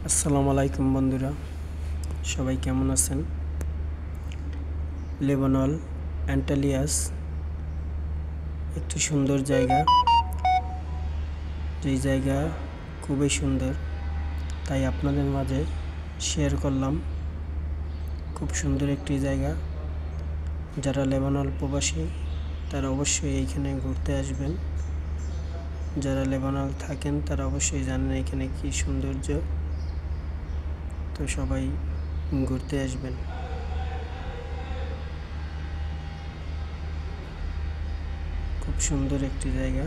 আসসালামু আলাইকুম বন্ধুরা, সবাই কেমন আছেন? লেবানন অ্যান্টালিয়াস একটি সুন্দর জায়গা, যেই জায়গা খুবই সুন্দর, তাই আপনাদের মাঝে শেয়ার করলাম। খুব সুন্দর একটি জায়গা। যারা লেবানন প্রবাসী তারা অবশ্যই এইখানে ঘুরতে আসবেন। যারা লেবানন থাকেন তারা অবশ্যই জানেন এখানে কি সৌন্দর্য। তো সবাই ঘুরতে আসবেন। খুব সুন্দর একটি জায়গা।